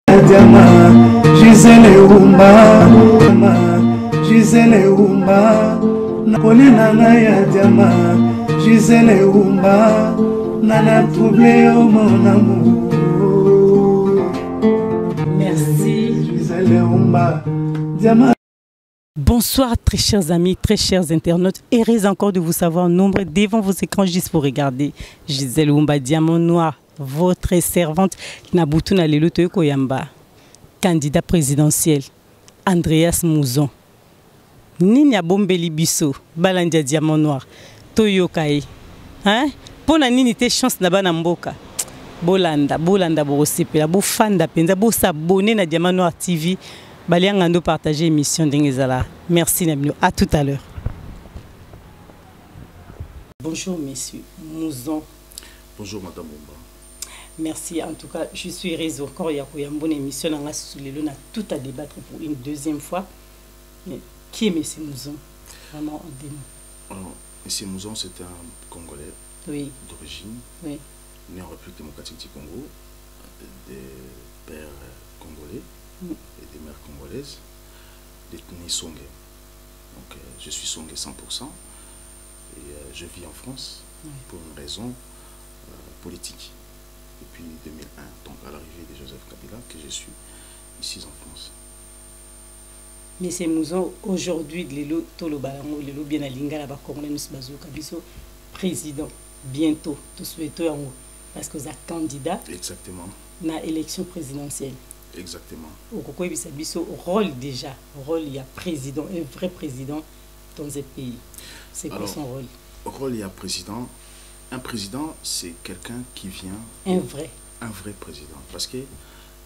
Diama, Gisele Umba, Gisele Umba, Napoli nana ya Diama, Gisele Umba, nana troublé au mon amour. Merci. Gisele Umba, Diama. Bonsoir très chers amis, très chers internautes. Heureux encore de vous savoir nombreux devant vos écrans juste pour regarder Gisele Umba, Diamant Noir, votre servante Nabutuna Lelo Koyamba, candidat présidentiel Andreas Mouzon. Nini Bombeli Bisso, Balandia Diamant Noir, Toyokai. Hein? Pour la nini te chance na bana mboka. Bolanda borosipela, bo fanda penza, bo s'abonner na Diamant Noir TV. Baliangando partager émission d'Engezala. Merci Nabino. À tout à l'heure. Bonjour messieurs Mouzon. Bonjour madame Umba. Merci en tout cas. Je suis heureuse encore. Il y a une bonne émission. On a tout à débattre pour une deuxième fois. Mais qui est monsieur Mouzon? Vraiment en démon. Alors, monsieur Mouzon, c'est un Congolais d'origine, né en République démocratique du Congo, des pères congolais. Et des mères congolaises, d'ethnie Songé. Donc je suis Songé 100% et je vis en France pour une raison politique depuis 2001, donc à l'arrivée de Joseph Kabila, que je suis ici en France. Monsieur Mouzon, aujourd'hui, Lelo Tolobalango, Lelo bien à Lingala, Congolais, nous sommes président, bientôt, tout souhaitons, parce que vous êtes candidat. Exactement. Dans l'élection présidentielle. Exactement. Au rôle déjà, rôle il y a président, un vrai président dans ce pays. C'est quoi son rôle? Rôle il y a président. Un président, c'est quelqu'un qui vient. Un vrai président. Parce que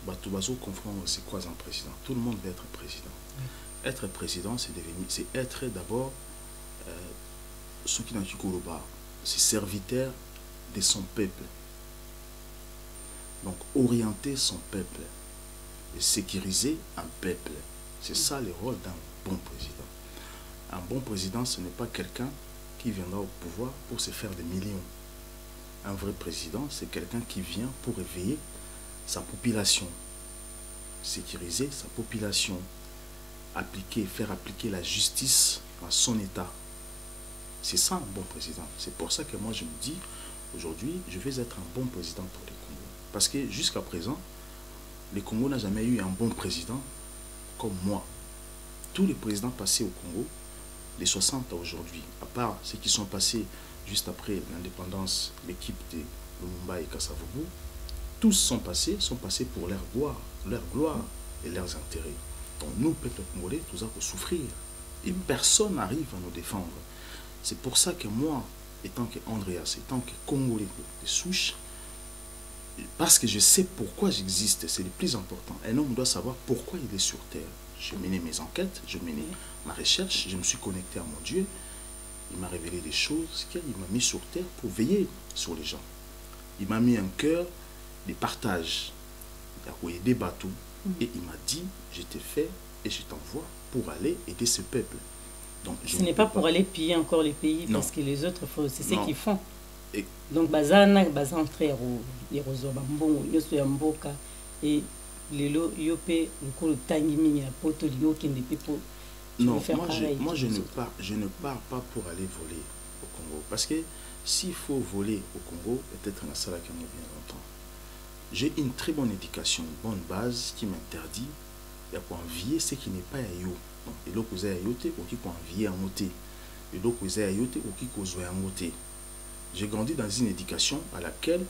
Batubazo confond c'est quoi un président? Tout le monde veut être président. Être président, c'est être d'abord ce qui n'a pas Kourouba, c'est serviteur de son peuple. Donc orienter son peuple. Et sécuriser un peuple. C'est ça le rôle d'un bon président. Un bon président, ce n'est pas quelqu'un qui viendra au pouvoir pour se faire des millions. Un vrai président, c'est quelqu'un qui vient pour éveiller sa population, sécuriser sa population, faire appliquer la justice à son état. C'est ça un bon président. C'est pour ça que moi je me dis, aujourd'hui, je vais être un bon président pour le Congo. Parce que jusqu'à présent, le Congo n'a jamais eu un bon président comme moi. Tous les présidents passés au Congo, les 60 aujourd'hui, à part ceux qui sont passés juste après l'indépendance, l'équipe de Lumumba et Kasavubu, tous sont passés pour leur gloire et leurs intérêts. Donc nous, peuple congolais, nous avons souffrir. Et personne n'arrive à nous défendre. C'est pour ça que moi, étant qu'Andreas, étant que Congolais de souche, parce que je sais pourquoi j'existe, c'est le plus important. Un homme doit savoir pourquoi il est sur terre. J'ai mené mes enquêtes, j'ai mené ma recherche, je me suis connecté à mon Dieu. Il m'a révélé des choses qu'il m'a mis sur terre pour veiller sur les gens. Il m'a mis un cœur de partage. Il a envoyé des bateaux et il m'a dit, je t'ai fait et je t'envoie pour aller aider ce peuple. Donc, ce n'est pas pour aller piller encore les pays, parce que les autres, c'est ce qu'ils font. Et donc bazana bazantre yerozo bambongo nyoso ya mboka et lelo yope lokolo tangi mingi ya poto liyo kende pepo. Non, moi je ne pars pas pour aller voler au Congo, parce que s'il faut voler au Congo, peut-être dans ça là qui bien longtemps. J'ai une très bonne éducation, une bonne base qui m'interdit de envier ce qui n'est pas à yo. Donc et là vous avez yoté ou qui envier en moté, et là vous avez yoté ou qui cause en moté. J'ai grandi dans une éducation à laquelle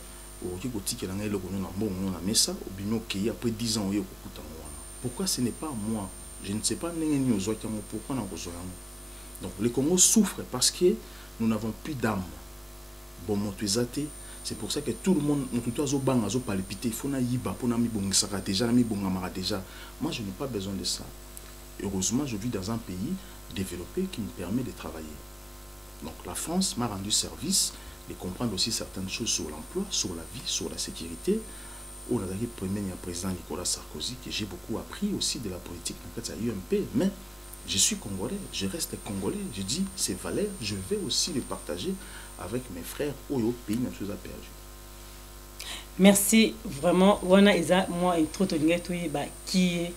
après 10 ans, pourquoi ce n'est pas moi? Je ne sais pas pourquoi. Donc le Congo souffre parce que nous n'avons plus d'âme. Bon, c'est pour ça que tout le monde, palpité. Il faut déjà. Moi, je n'ai pas besoin de ça. Heureusement, je vis dans un pays développé qui me permet de travailler. Donc la France m'a rendu service de comprendre aussi certaines choses sur l'emploi, sur la vie, sur la sécurité. On a le premier président Nicolas Sarkozy, que j'ai beaucoup appris aussi de la politique à l'UMP, mais je suis congolais, je reste congolais. Je dis ces valeurs, je vais aussi les partager avec mes frères au pays n'a chose à perdre. Merci vraiment. Wana eza moi intro to linga to yeba qui est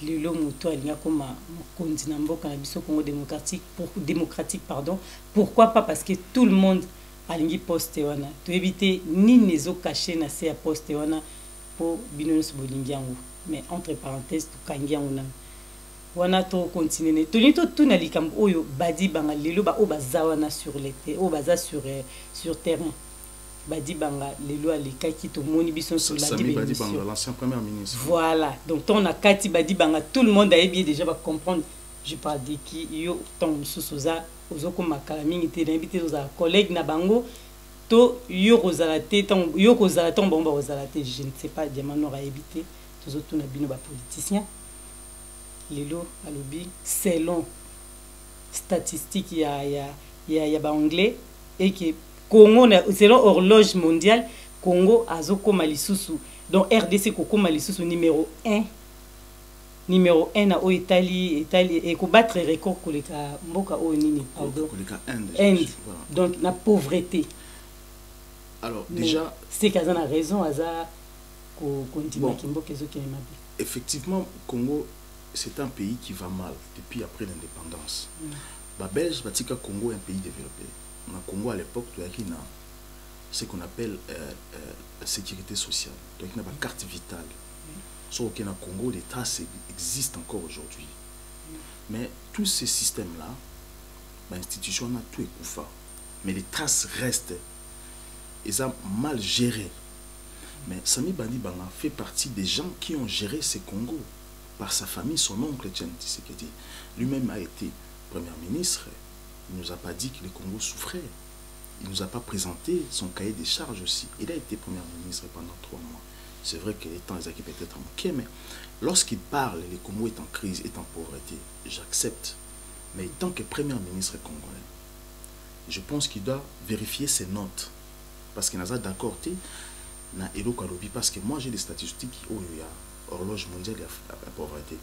lelo moto alinga koma mokonzi na mboka na biso Congo démocratique pardon. Pourquoi pas parce que tout le monde alingi poste wana. To éviter ni nezo caché na se poste wana pour binonos bolingi yango. Mais entre parenthèses to kangi yango na. Wana to continuer. To lito tout na likambo oyo badi banga lelo ba o bazawana sur les o baza sur terrain. Badi Banga, lelo aleka ki to moni bison sur la Sami Badi Banga, l'ancien premier ministre. Voilà. Donc on a Kati Badi Banga, tout le monde a bien déjà va comprendre. Je parle de qui yo ton sousoza ozoko makalami te invité aux collègues na bango to yo rozalate ton yo kozalate ton bomba rozalate je ne sais pas diamant aura évité tous autres na bino ba politiciens. Lelo alobi selon statistique ya ba anglais et que Congo, selon horloge mondiale, Congo a zokoma lisusu. Donc RDC kokoma lisusu numéro 1. Numéro 1 na o Italie et ko battre record koleka mboka o nini pardon. Koleka Inde. Donc la pauvreté. Alors déjà c'est qu'à a raison aza ko continue kimboka ezokene mabe. Effectivement, Congo c'est un pays qui va mal depuis après l'indépendance. Ba Belge batika Congo un pays développé. Dans le Congo à l'époque, il y a ce qu'on appelle la sécurité sociale. Donc il y a une carte vitale. Sauf qu'au Congo, les traces existent encore aujourd'hui. Mais tous ces systèmes-là, l'institution a tout écoufa. Mais les traces restent. Ils sont mal gérés. Mais Sami Badi Banga fait partie des gens qui ont géré ces Congos. Par sa famille, son oncle Etienne Tshisekedi. Lui-même a été Premier ministre. Il ne nous a pas dit que le Congo souffrait. Il ne nous a pas présenté son cahier des charges aussi. Il a été Premier ministre pendant 3 mois. C'est vrai que les temps ils peut être manqués, mais lorsqu'il parle, le Congo est en crise, est en pauvreté. J'accepte. Mais tant que Premier ministre congolais, je pense qu'il doit vérifier ses notes. Parce qu'il n'a pas d'accord na Elo Kalobi. Parce que moi j'ai des statistiques où il y a horloge mondiale de la pauvreté.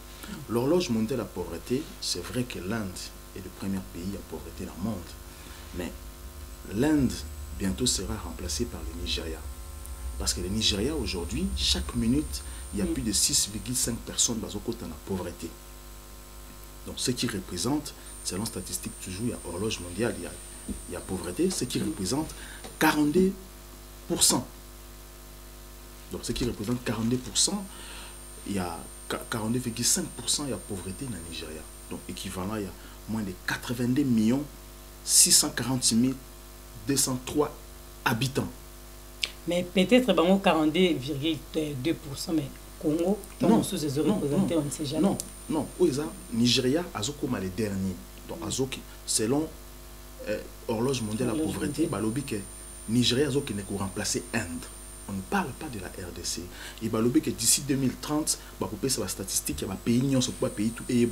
L'horloge mondiale de la pauvreté, c'est vrai que l'Inde est le premier pays à pauvreté dans le monde. Mais l'Inde, bientôt, sera remplacée par le Nigeria. Parce que le Nigeria, aujourd'hui, chaque minute, il y a plus de 6,5 personnes dans la pauvreté. Donc, ce qui représente, selon statistiques, toujours, il y a horloge mondiale, il y a pauvreté, ce qui représente 42%. Donc, ce qui représente 42%, il y a 42,5% il y a pauvreté dans le Nigeria. Donc, équivalent, il y a moins de 82 646 203 habitants. Mais peut-être 42,2%, mais Congo, non, sous les représentés, on ne sait jamais. Non, non, Nigeria, Azokoma les derniers. Donc, Azoki, selon horloge mondiale de la pauvreté, que Nigeria Azoki ne peut remplacer Inde. On ne parle pas de la RDC. Et que d'ici 2030, ça va statistique, il y a pays tout et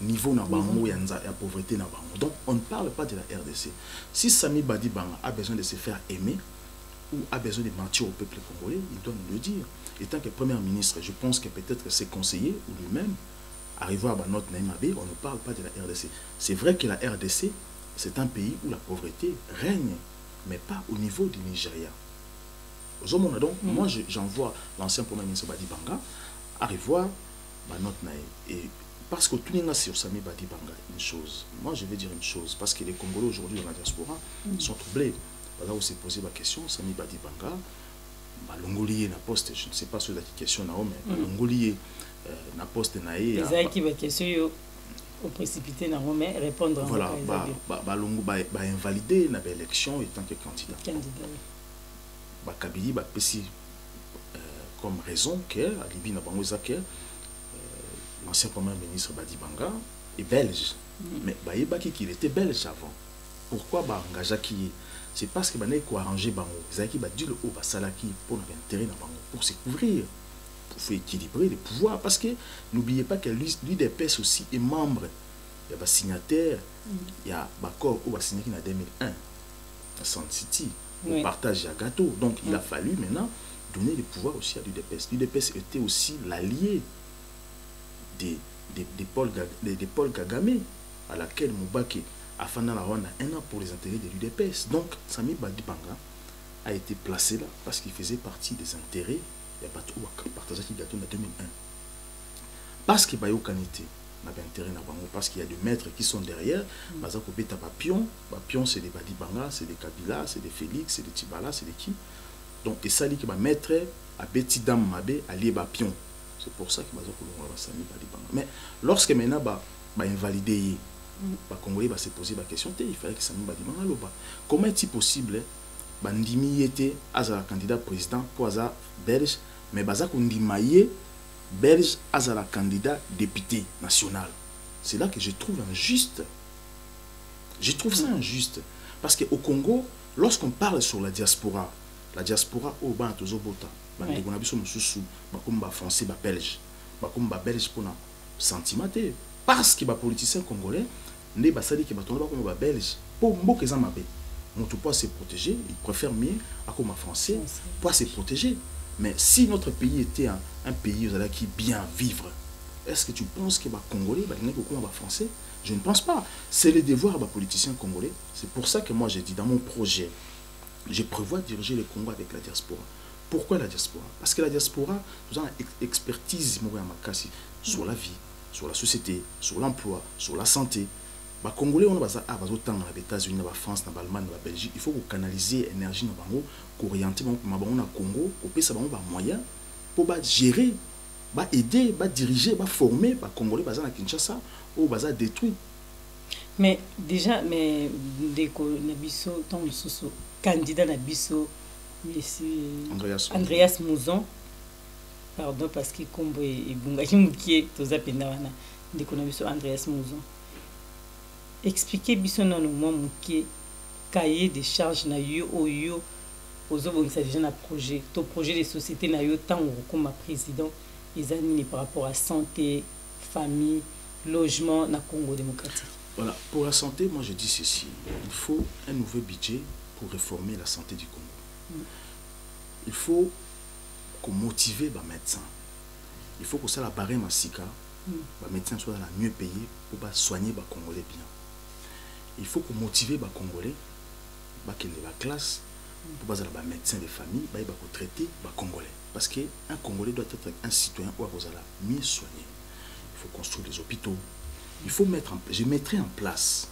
niveau na bango ya pauvreté na bango. Donc on ne parle pas de la RDC. Si Sami Badi Banga a besoin de se faire aimer ou a besoin de mentir au peuple congolais, il doit nous le dire. Et tant que Premier ministre, je pense que peut-être ses conseillers ou lui-même arrivant à notre Naïmabé, on ne parle pas de la RDC. C'est vrai que la RDC, c'est un pays où la pauvreté règne, mais pas au niveau du Nigeria. Donc, moi, j'envoie l'ancien Premier ministre Badi Banga à revoir notre Naï. Et parce que tout le monde sur Sami Badi Banga, une chose. Moi, je vais dire une chose. Parce que les Congolais aujourd'hui dans la diaspora sont troublés. Là où s'est posé ma question, Sami Badi Banga, l'ongolier na poste, je ne sais pas sur la question, mais l'ongolier na poste Naï. Les qui va question au précipité na mais répondre. Voilà, invalider na élection en tant que candidat. Kabili pesi comme raison que Alibi na bango l'ancien premier ministre Badi Banga est belge. Mais qu'il était belge avant. Pourquoi engagé qui c'est parce que il faut arranger bango. Zaki ba dit le haut salaki pour l'intérêt na bango pour se couvrir, pour équilibrer les pouvoirs parce que n'oubliez pas que l'UDPS aussi est membre, il y a signataire, il y a accord où va signer en 2001 à Sun City. On partage un gâteau. Donc, il a fallu maintenant donner le pouvoir aussi à l'UDPS. L'UDPS était aussi l'allié de Paul Kagame, à laquelle Moubake a fait un an pour les intérêts de l'UDPS. Donc, Sami Badi Banga a été placé là parce qu'il faisait partie des intérêts. Il y a partagé qui gâteau en 2001. Parce qu'il y a qualité, intérêt parce qu'il y a des maîtres qui sont derrière. Baza ko beta ba pion c'est des Badibanga, c'est des Kabila, c'est des Félix, c'est des Tibala, c'est des qui. Donc et ça dit que ba maître a beti dame mabe ali ba pion. C'est pour ça que baza ko longa ba sami Badibanga. Mais lorsque maintenant ba invalider ba Congolais va se poser la question, il fallait que sami Badibanga loba. Comment est-il possible bandimi était azala candidat président pour azala belge mais baza ko ndimaye belge azala candidat député national. C'est là que je trouve injuste. Je trouve ça injuste parce que au Congo, lorsqu'on parle sur la diaspora au ban tozobota bande ko na biso mususu ba comme ba français ba belge ba comme ba belge pour na sentimenté parce que ba politicien congolais ne ba sali que ba tonda ba comme ba belge pour mboka za mabe. Notre pour se protéger, il préfère mieux à comme un français pour se protéger. Mais si notre pays était un pays qui bien vivre, est-ce que tu penses que les Congolais, les Français? Je ne pense pas. C'est le devoir des politiciens congolais. C'est pour ça que moi j'ai dit dans mon projet, je prévois diriger le Congo avec la diaspora. Pourquoi la diaspora? Parce que la diaspora, nous avons une expertise sur la vie, sur la société, sur l'emploi, sur la santé. Les Congolais, on a autant dans les États-Unis, en France, en Allemagne, en Belgique. Il faut canaliser l'énergie dans le Congo, orienter le Congo, pour que ça ait des moyens pour gérer, aider, diriger, former les Congolais à Kinshasa ou à détruire. Mais déjà, mais Nabiso, tant le candidat Nabiso, Andreas Mouzon, pardon, parce qu'il combo et Bungaji Moukié, tous les pénawana, Nabiso Andreas Mouzon. Expliquer biso na no momuke cahier de charges na yo oyo ozobongisa déjà na projet de société na yo tant comme président ezani par rapport à santé, famille, logement na Congo démocratique. Voilà, pour la santé, moi je dis ceci, il faut un nouveau budget pour réformer la santé du Congo. Il faut qu'on motive les médecins. Il faut que ça la barème à Sika, les médecins soient mieux payés pour soigner les Congolais bien. Il faut qu'on motive les Congolais, qu'ils aient la classe, pour les médecins de famille, pour traiter les Congolais. Parce qu'un Congolais doit être un citoyen où vous allez mieux soigner. Il faut construire des hôpitaux. Il faut je mettrai en place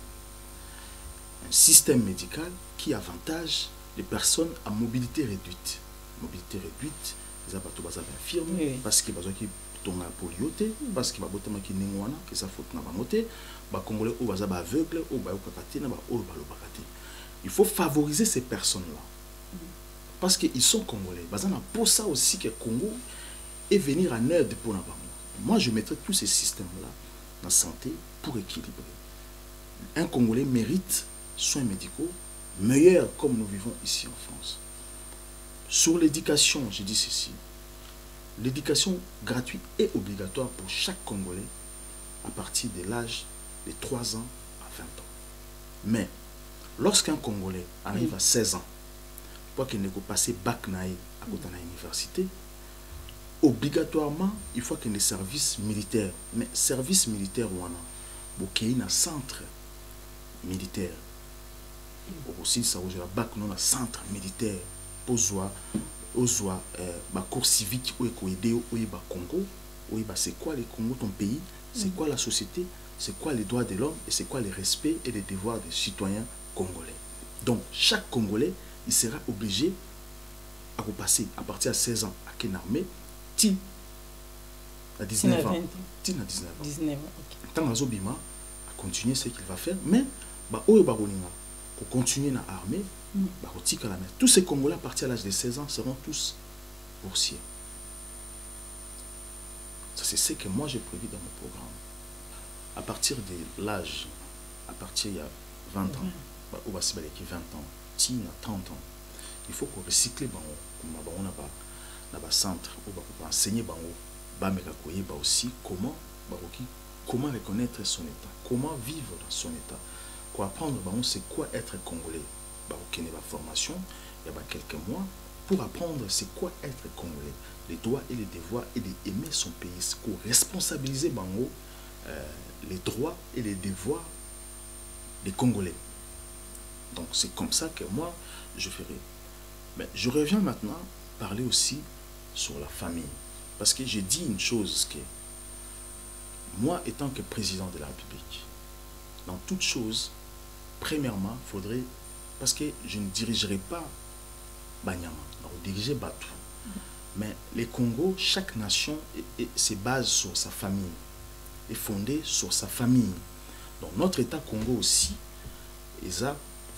un système médical qui avantage les personnes à mobilité réduite. Mobilité réduite, les abattus infirmes, parce qu'ils ont la polioté, parce qu'ils ont qui n'engouana, que ça faut na bangoté, ba Congolais ou baza ba aveugle ou ba okakati na ba o ba lobakati. Il faut favoriser ces personnes-là. Parce qu'ils sont Congolais. Baza na pour ça aussi que Congo est venir en aide pour na bango. Moi je mettrai tous ces systèmes-là dans la santé pour équilibrer. Un Congolais mérite soins médicaux meilleurs comme nous vivons ici en France. Sur l'éducation, je dis ceci. L'éducation gratuite est obligatoire pour chaque Congolais à partir de l'âge de 3 ans à 20 ans. Mais lorsqu'un Congolais arrive à 16 ans, pour qu'il ne peut passer bac naï à côté de l'université, obligatoirement, il faut qu'il y ait des services militaires. Mais service militaire, il y a un centre militaire. Aussi, ça vous a bac dans un centre militaire pour cours civique ou aider au Congo. C'est quoi le Congo, ton pays? C'est quoi la société? C'est quoi les droits de l'homme? Et c'est quoi les respects et les devoirs des citoyens congolais? Donc, chaque Congolais, il sera obligé à repasser à partir de 16 ans à quelle armée? À 19 ans. À 19 ans. Tant Azobima à continuer ce qu'il va faire, mais pour continuer dans l'armée, tous ces Congolais à partir de l'âge de 16 ans seront tous boursiers. Ça, c'est ce que moi j'ai prévu dans mon programme. À partir de l'âge, à partir il y a 20 ans, ou 20 ans, 30 ans, il faut qu'on recycle dans le centre, pour enseigner aussi comment reconnaître son état, comment vivre dans son état, pour apprendre c'est quoi être congolais. Il y a une formation, il y a quelques mois, pour apprendre c'est quoi être congolais, les droits et les devoirs et d'aimer son pays, pour responsabiliser les droits et les devoirs des Congolais. Donc c'est comme ça que moi je ferai. Mais je reviens maintenant parler aussi sur la famille. Parce que j'ai dit une chose que moi, étant que président de la République, dans toute chose, premièrement, il faudrait, parce que je ne dirigerai pas Banyama, donc diriger Batou. Mais les Congo, chaque nation se base sur sa famille, est fondée sur sa famille. Donc notre État Congo aussi, ils a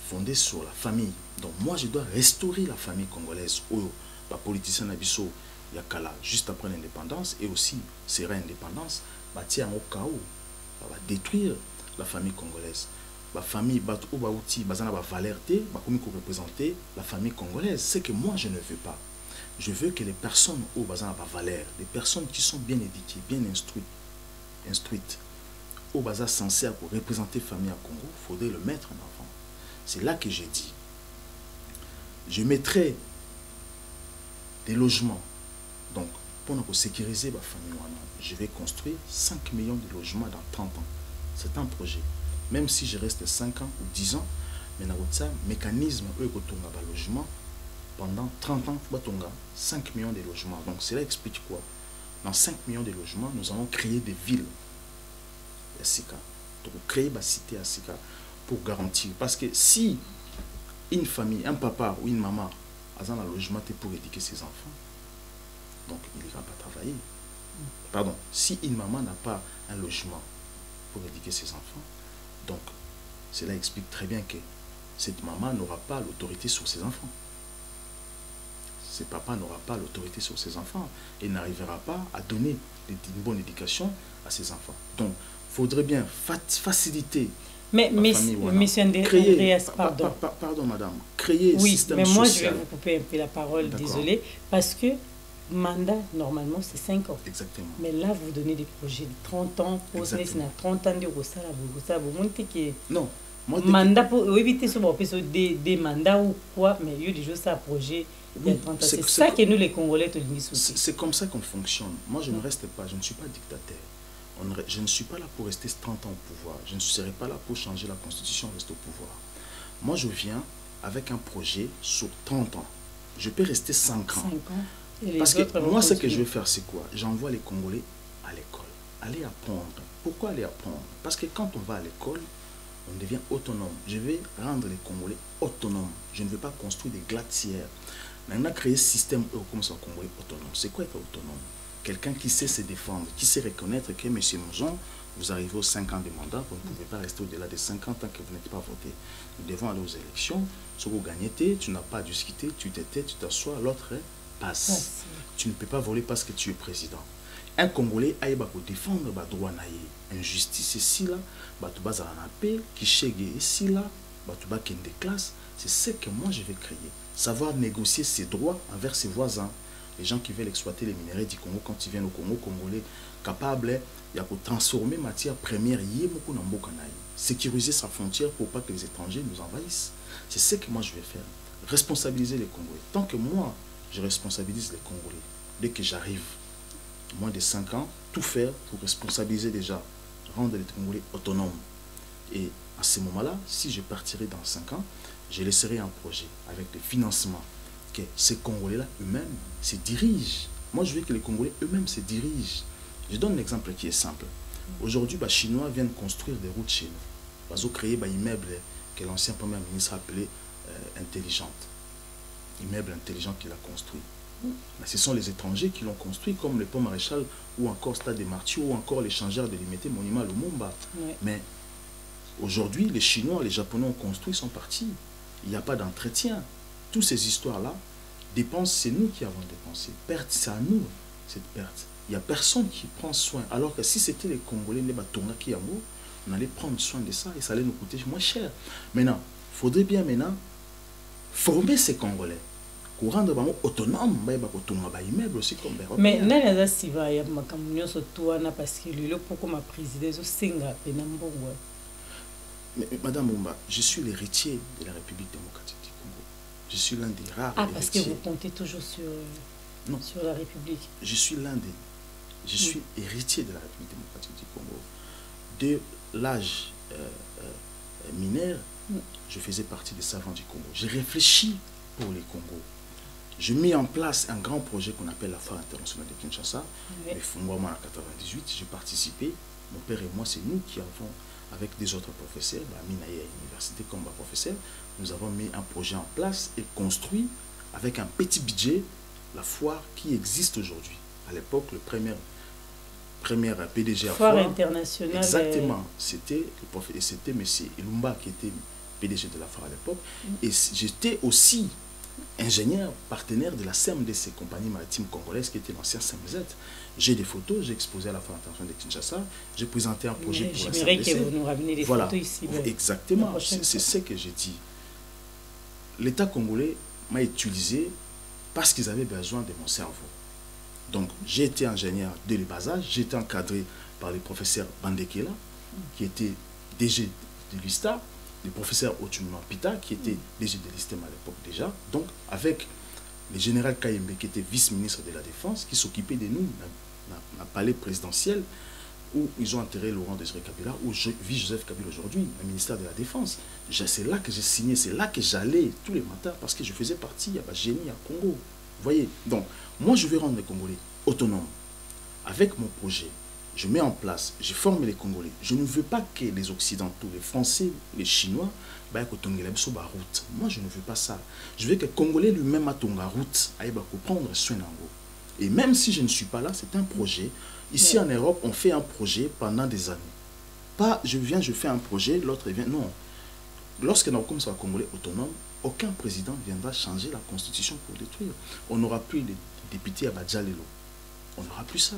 fondé sur la famille. Donc moi, je dois restaurer la famille congolaise. Les politiciens Nabiso, Yakala, juste après l'indépendance, et aussi, sera indépendance, tiens au chaos, va détruire la famille congolaise. La famille, valeur, représenter la famille congolaise. C'est que moi, je ne veux pas. Je veux que les personnes au bazar valeur, les personnes qui sont bien éduquées, bien instruites, au bazar censé pour représenter la famille à Congo, il faudrait le mettre en avant. C'est là que j'ai dit. Je mettrai des logements. Donc, pour sécuriser ma famille, je vais construire 5 millions de logements dans 30 ans. C'est un projet. Même si je reste 5 ans ou 10 ans, mais dans le mécanisme, logement, pendant 30 ans, il y a 5 millions de logements. Donc cela explique quoi? Dans 5 millions de logements, nous allons créer des villes à Sika. Donc créer des cités à Sika pour garantir. Parce que si une famille, un papa ou une maman a un logement pour éduquer ses enfants, donc il n'ira pas travailler. Pardon, si une maman n'a pas un logement pour éduquer ses enfants, donc cela explique très bien que cette maman n'aura pas l'autorité sur ses enfants. Ce papa n'aura pas l'autorité sur ses enfants et n'arrivera pas à donner une bonne éducation à ses enfants. Donc, il faudrait bien faciliter mais, la famille. Monsieur Andreas, pardon. Pardon, madame. Créer un oui, système mais moi, social. je vais vous couper un peu la parole, désolé, parce que mandat, normalement, c'est 5 ans. Exactement. Mais là, vous donnez des projets de 30 ans, pour 30 ans de non. Moi, mandat pour éviter des mandats ou quoi, mais il y a déjà ça projet. Oui, c'est ça que nous les Congolais te disent aussi. C'est comme ça qu'on fonctionne. Moi, je ne reste pas, je ne suis pas dictateur. Je ne suis pas là pour rester 30 ans au pouvoir. Je ne serai pas là pour changer la constitution, rester au pouvoir. Moi, je viens avec un projet sur 30 ans. Je peux rester 5 ans. Parce que moi, ce que je vais faire, c'est quoi? J'envoie les Congolais à l'école. Aller apprendre. Pourquoi aller apprendre? Parce que quand on va à l'école, on devient autonome. Je vais rendre les Congolais autonomes. Je ne vais pas construire des glacières. On a créé un système comme ça, Congolais autonome. C'est quoi être autonome? Quelqu'un qui sait se défendre, qui sait reconnaître que, monsieur Moujon, vous arrivez aux 5 ans de mandat, vous ne pouvez pas rester au-delà de 50 ans que vous n'êtes pas voté. Nous devons aller aux élections. Si vous gagnez, tu n'as pas à discuter, tu t'étais, tu t'assois, l'autre passe. Tu ne peux pas voler parce que tu es président. Un Congolais a défendre le droit naïe. Injustice ici là, tu vas à la paix, qui chègue ici là, tu vas des classes. C'est ce que moi je vais créer. Savoir négocier ses droits envers ses voisins. Les gens qui veulent exploiter les minéraux du Congo, quand ils viennent au Congo, Congolais capables de transformer matière première, sécuriser sa frontière pour pas que les étrangers nous envahissent. C'est ce que moi je vais faire. Responsabiliser les Congolais. Tant que moi, je responsabilise les Congolais, dès que j'arrive, moins de 5 ans, tout faire pour responsabiliser déjà, rendre les Congolais autonomes. Et à ce moment-là, si je partirai dans 5 ans, je laisserai un projet avec des financements, que ces Congolais-là eux-mêmes se dirigent. Moi, je veux que les Congolais eux-mêmes se dirigent. Je donne un exemple qui est simple. Aujourd'hui, les Chinois viennent construire des routes chez nous. Ils ont créé un immeuble que l'ancien Premier ministre appelait intelligente. Immeuble intelligent qu'il a construit. Mais ce sont les étrangers qui l'ont construit, comme le pont Maréchal, ou encore Stade des Martyrs, ou encore l'échangeur de l'imité monument Lumumba. Oui. Mais aujourd'hui, les Chinois, les Japonais ont construit, sont partis. Il n'y a pas d'entretien. Toutes ces histoires-là, dépenses, c'est nous qui avons dépensé. Perte, c'est à nous, cette perte. Il n'y a personne qui prend soin. Alors que si c'était les Congolais, les Batonga qui amour, on allait prendre soin de ça et ça allait nous coûter moins cher. Maintenant, il faudrait bien maintenant former ces Congolais. Pour rendre autonome, aussi comme mais nana si va ya makamnyo so tuana parce que le pourquoi ma présidente singa penambongo. Mais Madame Mumba, je suis l'héritier de la République démocratique du Congo. Je suis l'un des rares héritiers. Parce que vous comptez toujours sur la République. Je suis l'un des... Je suis héritier de la République démocratique du Congo. De l'âge mineur, je faisais partie des savants du Congo. J'ai réfléchi pour les Congos. J'ai mis en place un grand projet qu'on appelle la Foire internationale de Kinshasa. Oui. Et fondement en 98, j'ai participé. Mon père et moi, c'est nous qui avons, avec des autres professeurs, Minaye à l'université comme professeur, nous avons mis un projet en place et construit avec un petit budget la foire qui existe aujourd'hui. À l'époque, le premier PDG à Foire internationale. Exactement. C'était M. Ilumba qui était PDG de la foire à l'époque. Et j'étais aussi ingénieur partenaire de la CMDC, compagnie maritime congolaise, qui était l'ancien CMZ. J'ai des photos, j'ai exposé à la foire internationale de Kinshasa, j'ai présenté un projet pour la CMDC. J'aimerais que vous nous rameniez les photos ici. Exactement. C'est ce que j'ai dit. L'État congolais m'a utilisé parce qu'ils avaient besoin de mon cerveau. Donc, j'ai été ingénieur dès le bas âge, j'ai été encadré par le professeur Bandekela, qui était DG de l'ISTA, le professeur Otumima Pita, qui était DG de l'ISTEM à l'époque déjà. Donc, avec le général Kayembe, qui était vice-ministre de la Défense, qui s'occupait de nous dans le palais présidentiel, où ils ont enterré Laurent Désiré Kabila, où je vis Joseph Kabila aujourd'hui, le ministère de la Défense. C'est là que j'ai signé, c'est là que j'allais tous les matins, parce que je faisais partie, il y a génie à Congo. Vous voyez, donc, moi je vais rendre les Congolais autonomes. Avec mon projet, je mets en place, je forme les Congolais. Je ne veux pas que les Occidentaux, les Français, les Chinois, route. Moi je ne veux pas ça. Je veux que le Congolais lui-même a ton route, aille prendre soin d'ango. Et même si je ne suis pas là, c'est un projet. Ici en Europe, on fait un projet pendant des années. Pas je viens, je fais un projet, l'autre vient. Non. Lorsque nous sommes un Congolais autonome, aucun président viendra changer la constitution pour détruire. On n'aura plus de députés à Badjalelo. On n'aura plus ça.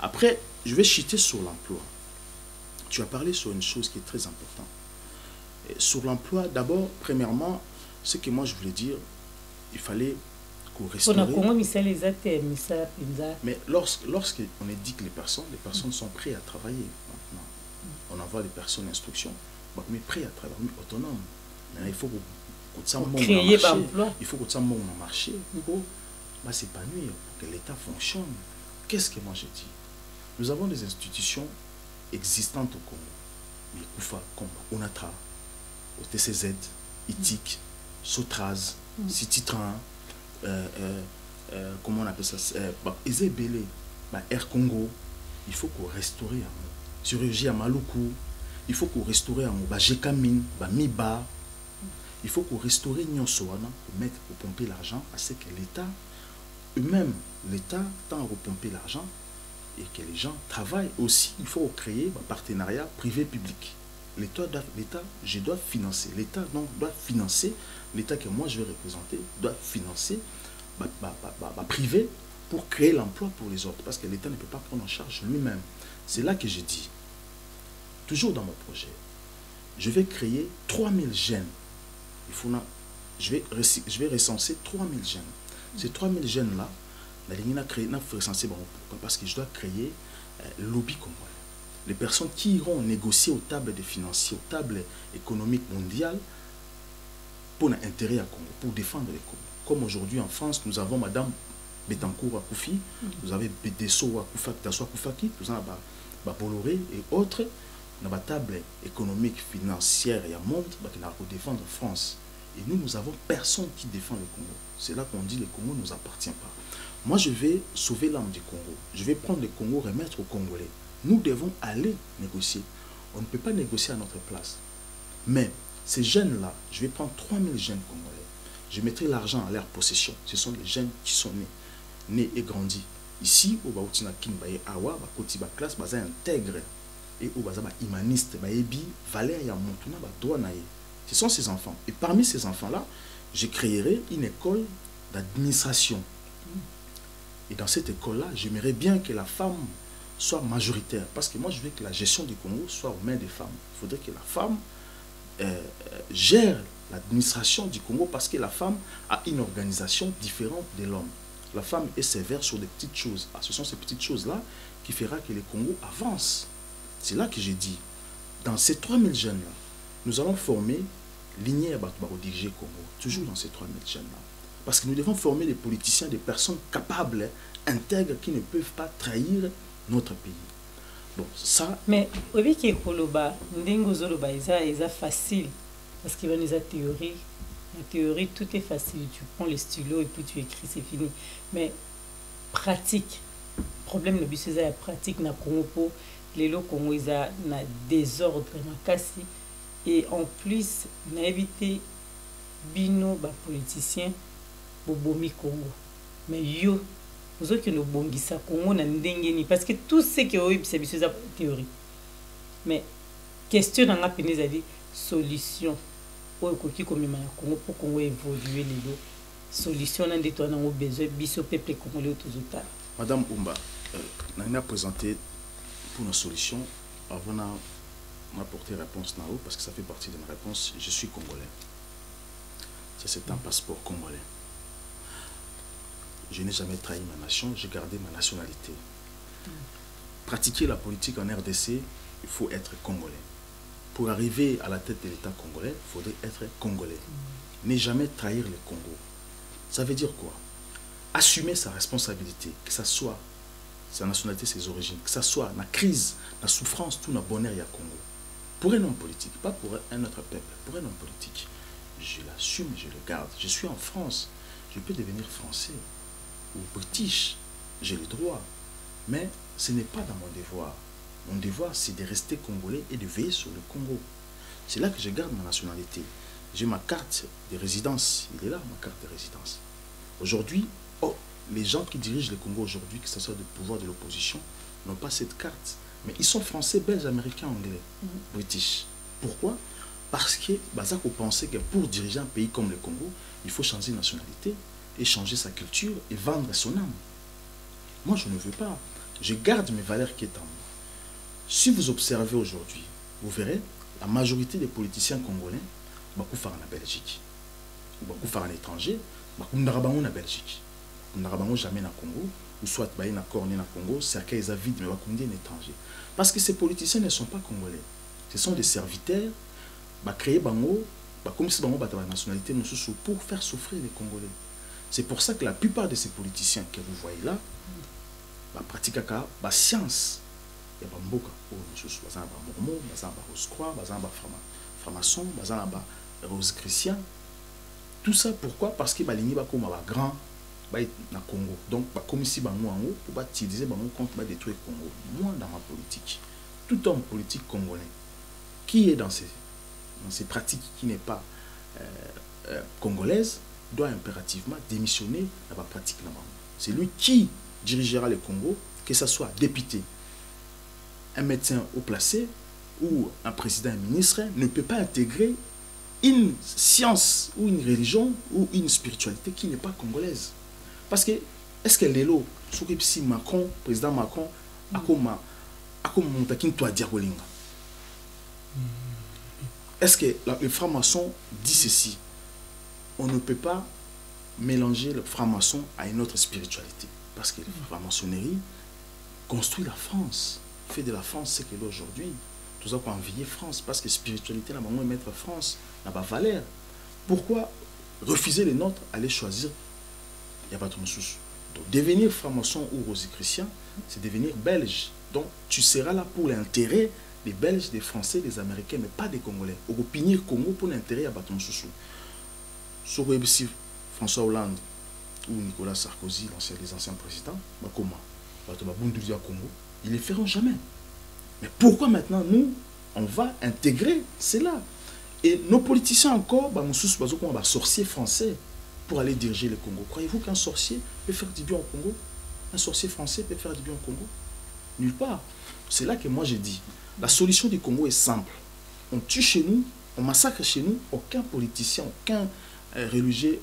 Après, je vais chuter sur l'emploi. Tu as parlé sur une chose qui est très importante. Et sur l'emploi, d'abord, premièrement, ce que moi je voulais dire, il fallait qu'on restaure. Mais lorsqu'on éduque les personnes sont prêtes à travailler maintenant. On envoie les personnes en instruction, mais prêts à travailler, autonomes. Mais il faut créer l'emploi. Il faut que ça monte dans le marché pour s'épanouir, pour que l'État fonctionne. Qu'est-ce que moi je dis? Nous avons des institutions existantes au Congo. Mais Koufa, comme ONATRA, OTCZ, ITIC, Sotraz, Cititran, comment on appelle ça? Ezebele, Air Congo. Il faut qu'on restaure un chirurgie à Maluku. Il faut qu'on restaure un Jekamine, Miba. Il faut qu'on restaure Nyonsoana pour mettre, pour pomper l'argent à ce que l'État, eux-mêmes, l'État tend à repomper l'argent et que les gens travaillent aussi. Il faut créer un partenariat privé-public. L'État, je dois financer. L'État donc doit financer, l'État que moi je vais représenter, doit financer privé pour créer l'emploi pour les autres. Parce que l'État ne peut pas prendre en charge lui-même. C'est là que je dis, toujours dans mon projet, je vais créer 3000 jeunes. Je vais recenser 3000 jeunes. Ces 3000 jeunes-là, parce que je dois créer le lobby congolais. Les personnes qui iront négocier aux tables des financiers, aux tables économiques mondiales pour l'intérêt à Congo, pour défendre les Congo. Comme aujourd'hui en France, nous avons Madame Betancourt Akoufi, nous avons Bedesso Akoufaki, nous avons Bolloré et autres. Dans la table économique, financière et à monde, qui n'a pas défendre France. Et nous avons personne qui défend le Congo. C'est là qu'on dit que le Congo ne nous appartient pas. Moi, je vais sauver l'âme du Congo. Je vais prendre le Congo, remettre aux Congolais. Nous devons aller négocier. On ne peut pas négocier à notre place. Mais ces jeunes-là, je vais prendre 3000 jeunes Congolais. Je mettrai l'argent à leur possession. Ce sont les jeunes qui sont nés et grandis. Ici, au Baoutina Kinbaye Awa, Kotiba classe, Baza intègre. Et au Baza humaniste, Baebi, Valère Yamontuna, Douanaye. Ce sont ces enfants. Et parmi ces enfants-là, je créerai une école d'administration. Et dans cette école-là, j'aimerais bien que la femme soit majoritaire. Parce que moi, je veux que la gestion du Congo soit aux mains des femmes. Il faudrait que la femme gère l'administration du Congo parce que la femme a une organisation différente de l'homme. La femme est sévère sur des petites choses. Ah, ce sont ces petites choses-là qui fera que le Congo avance. C'est là que j'ai dit, dans ces 3000 jeunes-là, nous allons former l'Igné à diriger Congo, toujours dans ces 3000 jeunes-là. Parce que nous devons former des politiciens, des personnes capables, intègres, qui ne peuvent pas trahir notre pays. Donc ça... Mais, au lieu que Koloba, Ndengozoloba, c'est facile, parce qu'il y a une théorie, En théorie, tout est facile. Tu prends le stylo et puis tu écris, c'est fini. Mais pratique. Problème, le but, c'est la pratique. Na Congo pour les lots Congo, ils ont désordre, makasi. Et en plus, on a évité bino, bah, politiciens, bobomi Congo. Mais yo, vous autres qui nous bongisa Congo, na ndengeni. Parce que tout ce qui est c'est la théorie. Mais question dans la péninsule, c'est-à-dire solution. Pour que Congo pour Congo évoluer les deux. Solution dans des toits dans besoin biso peuple congolais tous autant. Madame Oumba, on a présenté pour nos solutions avant d'apporter réponse là-haut parce que ça fait partie de ma réponse. Je suis congolais. Ça c'est un passeport congolais. Je n'ai jamais trahi ma nation, j'ai gardé ma nationalité. Pratiquer la politique en RDC, il faut être congolais. Pour arriver à la tête de l'État congolais, il faudrait être congolais. Ne jamais trahir le Congo. Ça veut dire quoi? Assumer sa responsabilité, que ce soit sa nationalité, ses origines, que ce soit la crise, la souffrance, tout le bonheur il y a Congo. Pour un homme politique, pas pour un autre peuple, pour un homme politique, je l'assume, je le garde. Je suis en France, je peux devenir français ou british, j'ai le droit. Mais ce n'est pas dans mon devoir. Mon devoir, c'est de rester congolais et de veiller sur le Congo. C'est là que je garde ma nationalité. J'ai ma carte de résidence. Il est là, ma carte de résidence. Aujourd'hui, les gens qui dirigent le Congo aujourd'hui, que ce soit du pouvoir de l'opposition, n'ont pas cette carte. Mais ils sont français, belges, américains, anglais, british. Pourquoi? Parce que Bazako pensait que pour diriger un pays comme le Congo, il faut changer de nationalité et changer sa culture et vendre son âme. Moi, je ne veux pas. Je garde mes valeurs qui est en moi. Si vous observez aujourd'hui, vous verrez, la majorité des politiciens congolais, beaucoup font en Belgique, beaucoup font en étranger, beaucoup n'arabamont en Belgique, n'arabamont jamais en Congo, ou soit baï na corne na Congo, c'est qu'ils vide mais beaucoup en étranger. Parce que ces politiciens ne sont pas congolais, ce sont des serviteurs, créés bango, comme si bango la nationalité pour faire souffrir les Congolais. C'est pour ça que la plupart de ces politiciens que vous voyez là, pratiquent la science. Il y a des gens qui sont mormons, des rose-croix, des francs-maçons, des rose-chrétiens. Tout ça, pourquoi? Parce que les gens sont grands dans le Congo. Donc, comme si ils sont pour utiliser contre détruire le Congo. Moi, dans ma politique, tout homme politique congolais qui est dans ces pratiques qui n'est pas congolaise doit impérativement démissionner de la pratique. C'est lui qui dirigera le Congo, que ce soit député, un médecin haut placé ou un président, un ministre, ne peut pas intégrer une science ou une religion ou une spiritualité qui n'est pas congolaise. Parce que, est-ce que l'élo, si Macron, président Macron, a comme montakin toi diabolinga? Est-ce que le franc-maçon dit ceci? On ne peut pas mélanger le franc-maçon à une autre spiritualité. Parce que la franc-maçonnerie construit la France, fait de la France ce qu'elle est aujourd'hui. Tout ça pour envier France, parce que spiritualité, la maman mettre France, n'a pas valeur. Pourquoi refuser les nôtres, aller choisir? Il n'y a pas de sous. Donc devenir franc-maçon ou rosichristien, c'est devenir belge. Donc tu seras là pour l'intérêt des Belges, des Français, des Américains, mais pas des Congolais. Au pinir Congo pour l'intérêt à bâton sous. Sur François Hollande ou Nicolas Sarkozy, les anciens présidents, comment? Congo, ils ne le feront jamais. Mais pourquoi maintenant nous, on va intégrer cela? Et nos politiciens encore, un sorcier français pour aller diriger le Congo. Croyez-vous qu'un sorcier peut faire du bien au Congo? Un sorcier français peut faire du bien au Congo? Nulle part. C'est là que moi j'ai dit, la solution du Congo est simple. On tue chez nous, on massacre chez nous, aucun politicien, aucun religieux,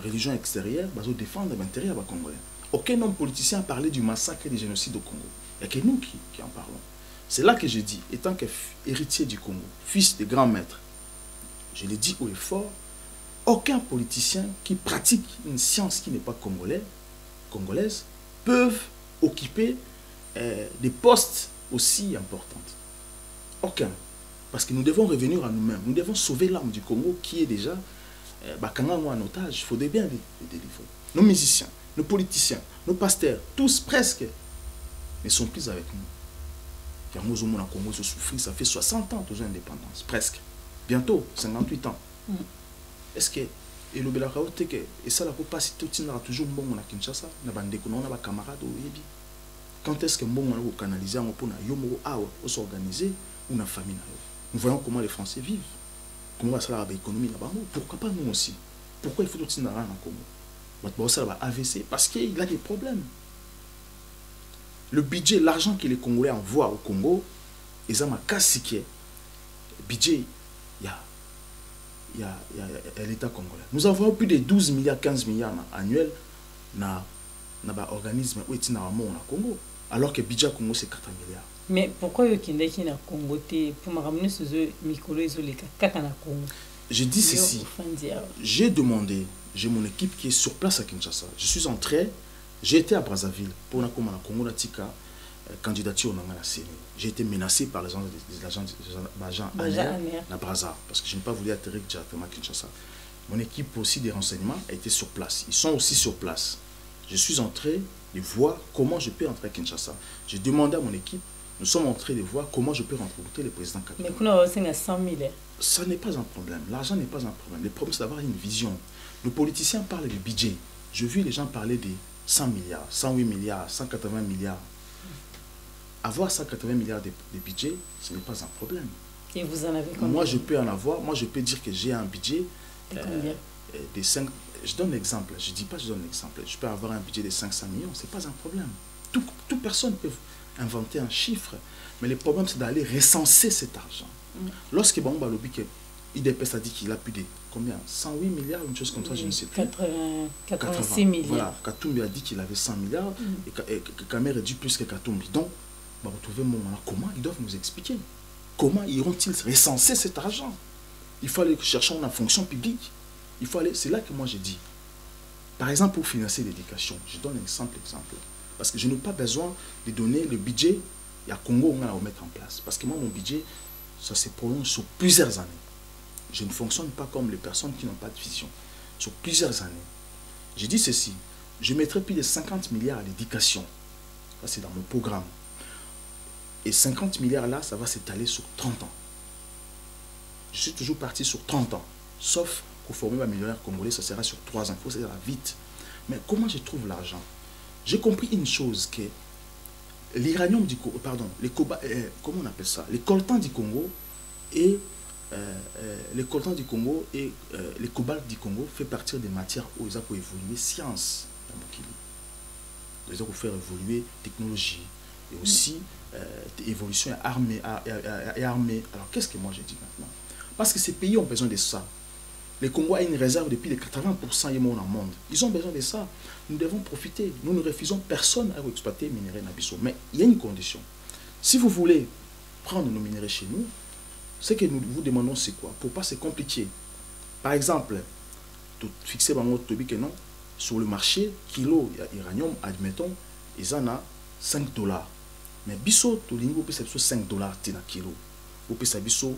religion extérieure va défendre l'intérêt des Congolais. Aucun homme politicien a parlé du massacre et du génocide au Congo. Il n'y a que nous qui en parlons. C'est là que je dis, étant qu'héritier du Congo, fils de grand maître, je le dis haut et fort, aucun politicien qui pratique une science qui n'est pas congolaise peuvent occuper des postes aussi importants. Aucun. Parce que nous devons revenir à nous-mêmes. Nous devons sauver l'âme du Congo qui est déjà en otage. Il faudrait bien les délivrer. Nos musiciens, nos politiciens, nos pasteurs, tous presque, ne sont plus avec nous. Le Congo se souffre, ça fait 60 ans, toujours indépendance, presque. Bientôt, 58 ans. Est-ce que Et le belaka et ça la peut passer tout le temps toujours bon à Kinshasa, na bande ko na ba camarade au yebi. Quand est-ce que bon on va canaliser en pour na yomo ou s'organiser ou na famille na yo. Nous voyons comment les Français vivent. Comment va ça la économie là-bas. Pourquoi pas nous aussi? Pourquoi il faut tout le temps en Congo? Bon ça va AVC parce qu'il a des problèmes. Le budget, l'argent que les Congolais envoient au Congo, ils ont ma casse qui est budget, il y a l'État congolais. Nous avons plus de 12 milliards, 15 milliards annuels dans l'organisme où est au Congo, alors que le budget Congo c'est 4 milliards. Mais pourquoi il y a qui na Congo pour me ramener sur ce micro isolé kaka na Congo? Je dis ceci. J'ai demandé, j'ai mon équipe qui est sur place à Kinshasa. Je suis entré, j'ai été à Brazzaville pour la Congo Natika candidature au la CENI. J'ai été menacé par les agents à Brazza parce que je n'ai pas voulu atterrir directement à Kinshasa. Mon équipe aussi des renseignements a été sur place. Ils sont aussi sur place. Je suis entré de voir comment je peux entrer à Kinshasa. J'ai demandé à mon équipe, nous sommes entrés de voir comment je peux rencontrer le président Kabila. Mais vous avez 100 000. Ça n'est pas un problème. L'argent n'est pas un problème. Le problème, c'est d'avoir une vision. Les politiciens parlent de budget. Je vis les gens parler de 100 milliards, 108 milliards, 180 milliards. Avoir 180 milliards de budget, ce n'est pas un problème. Et vous en avez combien? Moi, je peux en avoir. Moi, je peux dire que j'ai un budget de 5. Je donne l'exemple. Je ne dis pas je donne l'exemple. Je peux avoir un budget de 500 millions. Ce n'est pas un problème. Toute personne peut inventer un chiffre. Mais le problème, c'est d'aller recenser cet argent. Lorsque Bamba Lobi, IDPS a dit qu'il a plus de combien? 108 milliards, une chose comme ça, je ne sais plus. 86 milliards. Voilà, Katumbi a dit qu'il avait 100 milliards et Kamer a dit plus que Katumbi. Donc, on va retrouver mon moment. Comment ils doivent nous expliquer? Comment iront-ils recenser cet argent? Il faut aller chercher en fonction publique. Il faut aller. C'est là que moi j'ai dit. Par exemple, pour financer l'éducation, je donne un simple exemple. Parce que je n'ai pas besoin de donner le budget. Il y a Congo, on va le mettre en place. Parce que moi, mon budget, ça se prolonge sur plusieurs années. Je ne fonctionne pas comme les personnes qui n'ont pas de vision. Sur plusieurs années. J'ai dit ceci. Je mettrai plus de 50 milliards à l'éducation. Ça, c'est dans mon programme. Et 50 milliards là, ça va s'étaler sur 30 ans. Je suis toujours parti sur 30 ans. Sauf pour former ma millionnaire congolais, ça sera sur 3 ans. Il faut que ça aille vite. Mais comment je trouve l'argent? J'ai compris une chose, que l'uranium du Congo, pardon, comment on appelle ça? Les coltans du Congo et les coltans du Congo et les cobalt du Congo fait partie des matières où ils ont pour évoluer science dans mon pays. Ils ont pour faire évoluer technologie et aussi évolution armée. Alors qu'est-ce que moi je dis maintenant? Parce que ces pays ont besoin de ça. Le Congo a une réserve depuis les 80% du monde. Ils ont besoin de ça. Nous devons profiter. Nous ne refusons personne à exploiter les minéraux Nabiso. Mais il y a une condition. Si vous voulez prendre nos minéraux chez nous, ce que nous vous demandons, c'est quoi? Pour pas se compliquer. Par exemple, fixer que non, sur le marché, kilo d'uranium, admettons, ils en ont 5 $. Mais biso, tu as 5 $ kilo. Vous pouvez biso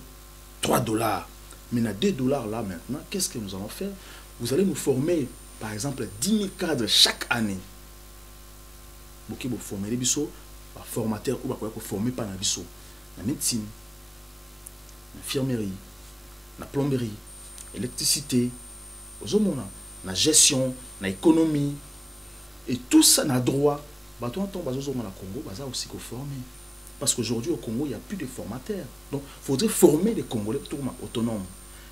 3 $. Mais à 2 $ là maintenant, qu'est-ce que nous allons faire? Vous allez nous former, par exemple, 10 000 cadres chaque année. Vous former les biso, formateur ou vous former par la biso. La médecine, l'infirmerie, la plomberie, l'électricité, la gestion, l'économie. Et tout ça n'a droit. Bah, toi, ton bazo na Congo, bah, ça aussi qu'on former. Parce qu'aujourd'hui, au Congo, il n'y a plus de formateurs. Donc, il faudrait former les Congolais autonomes.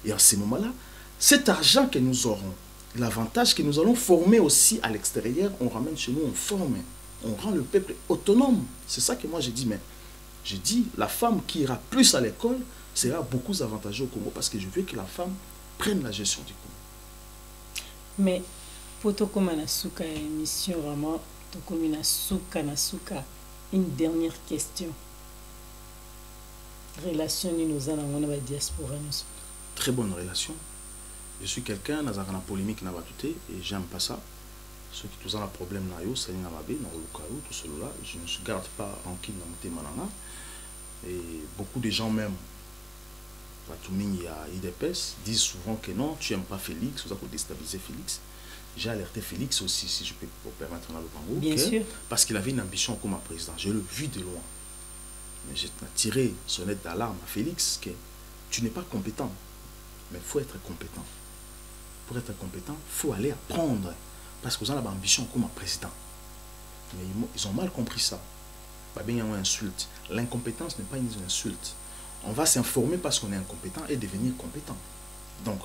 Et à ce moment-là, cet argent que nous aurons, l'avantage que nous allons former aussi à l'extérieur, on ramène chez nous, on forme. On rend le peuple autonome. C'est ça que moi j'ai dit. Mais j'ai dit, la femme qui ira plus à l'école sera beaucoup avantageux au Congo parce que je veux que la femme prenne la gestion du Congo. Mais, pour tout comme on a souka émission, vraiment, tout comme on a souka, une dernière question. Relation nous avons dans la diaspora. Très bonne relation. Je suis quelqu'un dans la polémique n'a pas tout et j'aime pas ça. Ceux qui ont un problème na yo, c'est na mabe, na olukayo, tout cela, je ne garde pas rancune dans mon témanana. Et beaucoup de gens même, il y a IDPS, disent souvent que non, tu n'aimes pas Félix, vous avez déstabiliser Félix. J'ai alerté Félix aussi, si je peux me permettre dans le Congo. Bien sûr. Parce qu'il avait une ambition comme un président. Je l'ai vu de loin. Mais j'ai tiré sonnette d'alarme à Félix que tu n'es pas compétent. Mais il faut être compétent. pour être compétent, il faut aller apprendre. Parce qu'ils ont l'ambition comme un président. Mais ils ont mal compris ça. Pas bien une insulte. L'incompétence n'est pas une insulte. On va s'informer parce qu'on est incompétent et devenir compétent. Donc,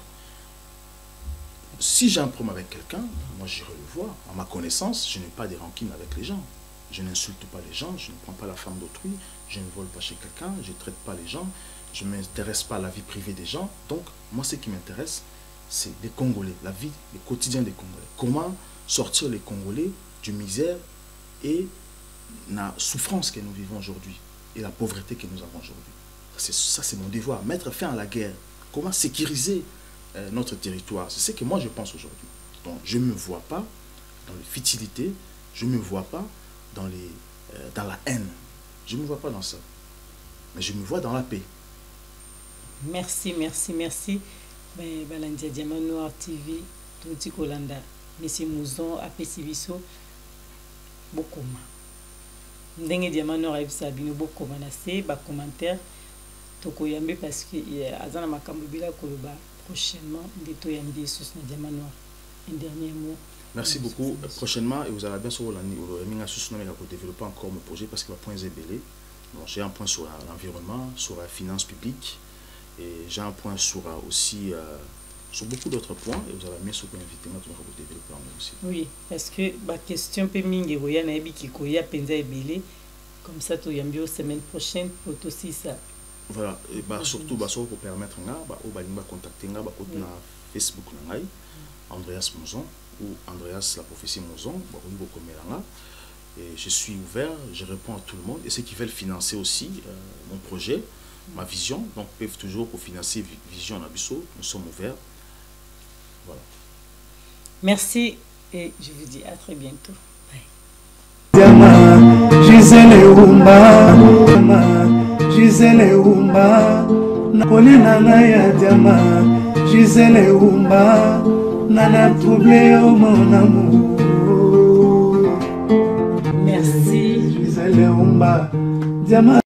si j'ai un problème avec quelqu'un, moi j'irai le voir. À ma connaissance, je n'ai pas de rancune avec les gens. Je n'insulte pas les gens, je ne prends pas la femme d'autrui, je ne vole pas chez quelqu'un, je ne traite pas les gens, je ne m'intéresse pas à la vie privée des gens. Donc, moi, ce qui m'intéresse, c'est les Congolais, la vie, le quotidien des Congolais. Comment sortir les Congolais du misère et la souffrance que nous vivons aujourd'hui et la pauvreté que nous avons aujourd'hui. Ça, c'est mon devoir. Mettre fin à la guerre. Comment sécuriser notre territoire. C'est ce que moi, je pense aujourd'hui. Donc, je ne me vois pas dans les futilités, je ne me vois pas dans la haine. Je ne me vois pas dans ça. Mais je me vois dans la paix. Merci, merci, merci. Balandia Diamant Noir TV, Touti Kolanda, Monsieur Mouzon, Apesibiso, Bokoma. Ndenge Diamant Noir a Sabino Bokoma Nase, ba commentaire, Tokoyambe parce que Azana Makambubila Koloba, prochainement, des Toyambi sous Diamant Noir. Un dernier mot. Merci beaucoup. Prochainement, et vous allez bien sûr développer encore mon projet parce qu'il va point zébélé. Bon, j'ai un point sur l'environnement, sur la finance publique. Et j'ai un point sur aussi sur beaucoup d'autres points et vous allez bien sûr inviter moi pour développer aussi. Oui, parce que la question peut mingi roya na ebi kikoya penza ebele comme ça to yambio semaine prochaine pour aussi ça. Voilà, et bah surtout bah pour permettre nga bah au balinga contacter nga bah na Facebook na ngai Andreas Mouzon ou Andreas la prophétie Mouzon bah on go komelanga et je suis ouvert, je réponds à tout le monde et ceux qui veulent financer aussi mon projet, ma vision, donc peuvent toujours pour financer Vision Nabiso, nous sommes ouverts. Voilà. Merci et je vous dis à très bientôt. Gisèle Oumba, Gisèle Oumba, Nakolina Naya Diama, Gisèle Oumba, Nana troublé au mon amour. Merci. Gisèle Oumba, Diama.